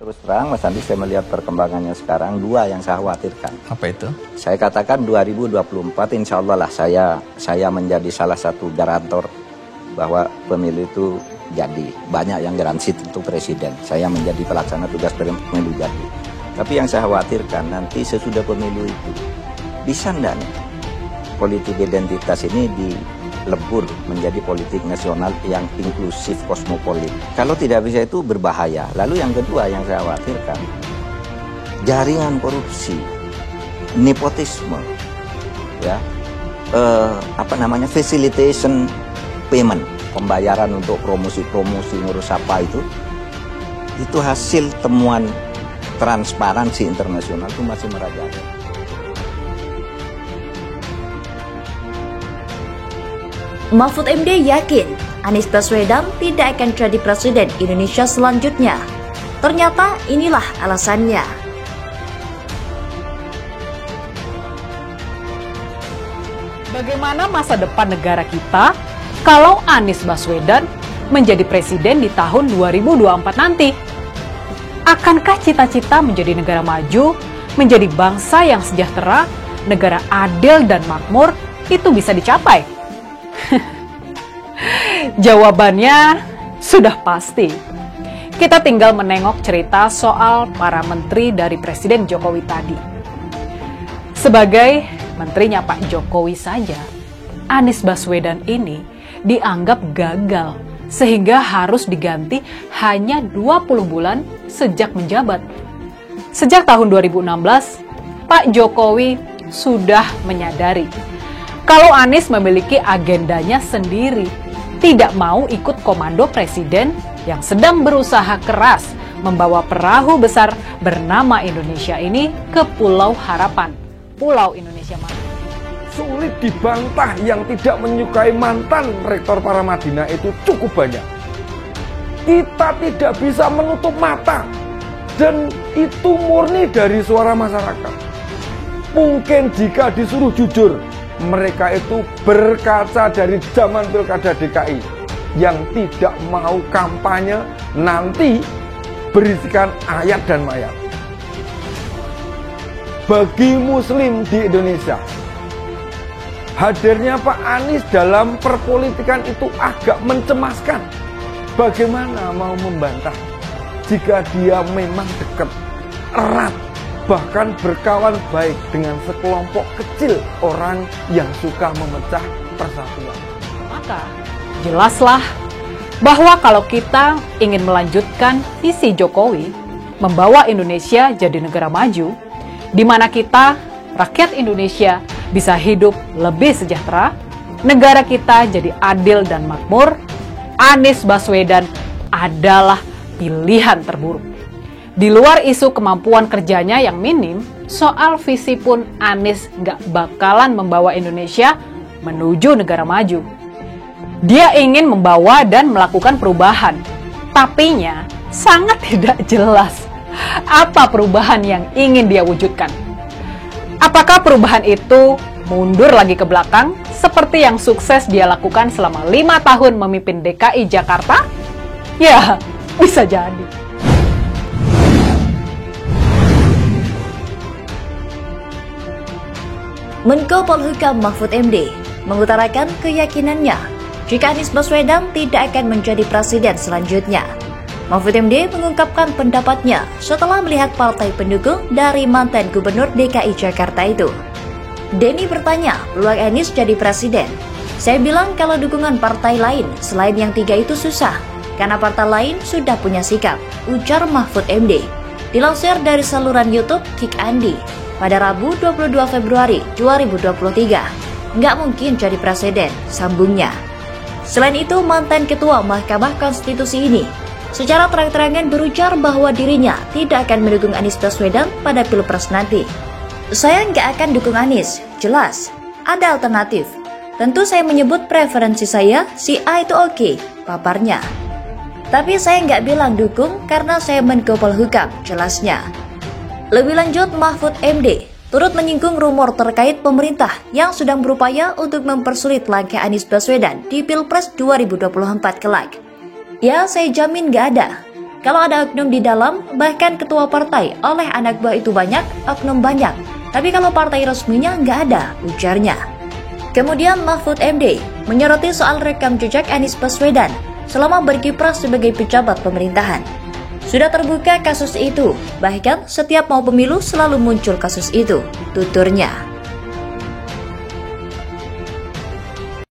Terus terang, Mas Andi, saya melihat perkembangannya sekarang, dua yang saya khawatirkan. Apa itu? Saya katakan 2024, insya Allah lah saya menjadi salah satu garantor bahwa pemilu itu jadi. Banyak yang garansi untuk presiden. Saya menjadi pelaksana tugas pemilu jadi. Tapi yang saya khawatirkan, nanti sesudah pemilu itu, bisa enggak nih politik identitas ini dilebur menjadi politik nasional yang inklusif, kosmopolit. Kalau tidak bisa itu berbahaya. Lalu yang kedua yang saya khawatirkan, jaringan korupsi, nepotisme, ya, facilitation payment, pembayaran untuk promosi ngurus apa itu hasil temuan transparansi internasional itu masih merajalela. Mahfud MD yakin Anies Baswedan tidak akan jadi presiden Indonesia selanjutnya. Ternyata inilah alasannya. Bagaimana masa depan negara kita kalau Anies Baswedan menjadi presiden di tahun 2024 nanti? Akankah cita-cita menjadi negara maju, menjadi bangsa yang sejahtera, negara adil dan makmur itu bisa dicapai? Jawabannya sudah pasti. Kita tinggal menengok cerita soal para menteri dari Presiden Jokowi tadi. Sebagai menterinya Pak Jokowi saja, Anies Baswedan ini dianggap gagal sehingga harus diganti hanya 20 bulan sejak menjabat. Sejak tahun 2016, Pak Jokowi sudah menyadari kalau Anies memiliki agendanya sendiri, tidak mau ikut komando presiden yang sedang berusaha keras membawa perahu besar bernama Indonesia ini ke Pulau Harapan, Pulau Indonesia Maju. Sulit dibantah yang tidak menyukai mantan Rektor Paramadina itu cukup banyak. Kita tidak bisa menutup mata, dan itu murni dari suara masyarakat. Mungkin jika disuruh jujur, mereka itu berkaca dari zaman Pilkada DKI yang tidak mau kampanye nanti berisikan ayat dan mayat. Bagi Muslim di Indonesia, hadirnya Pak Anies dalam perpolitikan itu agak mencemaskan. Bagaimana mau membantah jika dia memang dekat, erat, bahkan berkawan baik dengan sekelompok kecil orang yang suka memecah persatuan. Maka jelaslah bahwa kalau kita ingin melanjutkan visi Jokowi membawa Indonesia jadi negara maju, di mana kita, rakyat Indonesia, bisa hidup lebih sejahtera, negara kita jadi adil dan makmur, Anies Baswedan adalah pilihan terburuk. Di luar isu kemampuan kerjanya yang minim, soal visi pun Anies nggak bakalan membawa Indonesia menuju negara maju. Dia ingin membawa dan melakukan perubahan, tapinya sangat tidak jelas apa perubahan yang ingin dia wujudkan. Apakah perubahan itu mundur lagi ke belakang seperti yang sukses dia lakukan selama 5 tahun memimpin DKI Jakarta? Ya, bisa jadi. Menko Polhukam Mahfud MD mengutarakan keyakinannya jika Anies Baswedan tidak akan menjadi presiden selanjutnya. Mahfud MD mengungkapkan pendapatnya setelah melihat partai pendukung dari mantan Gubernur DKI Jakarta itu. Denny bertanya peluang Anies jadi presiden. Saya bilang kalau dukungan partai lain selain yang 3 itu susah, karena partai lain sudah punya sikap, ujar Mahfud MD. Dilansir dari saluran YouTube Kick Andi pada Rabu 22 Februari 2023. Nggak mungkin jadi presiden, sambungnya. Selain itu, mantan Ketua Mahkamah Konstitusi ini secara terang-terangan berujar bahwa dirinya tidak akan mendukung Anies Baswedan pada Pilpres nanti. Saya nggak akan dukung Anies, jelas. Ada alternatif. Tentu saya menyebut preferensi saya, si A itu oke, paparnya. Tapi saya nggak bilang dukung karena saya Menko Polhukam, jelasnya. Lebih lanjut, Mahfud MD turut menyinggung rumor terkait pemerintah yang sedang berupaya untuk mempersulit langkah Anies Baswedan di Pilpres 2024 kelak. Ya, saya jamin nggak ada. Kalau ada oknum di dalam, bahkan ketua partai oleh anak buah itu banyak, oknum banyak. Tapi kalau partai resminya nggak ada, ujarnya. Kemudian Mahfud MD menyoroti soal rekam jejak Anies Baswedan selama berkiprah sebagai pejabat pemerintahan. Sudah terbuka kasus itu, bahkan setiap mau pemilu selalu muncul kasus itu, tuturnya.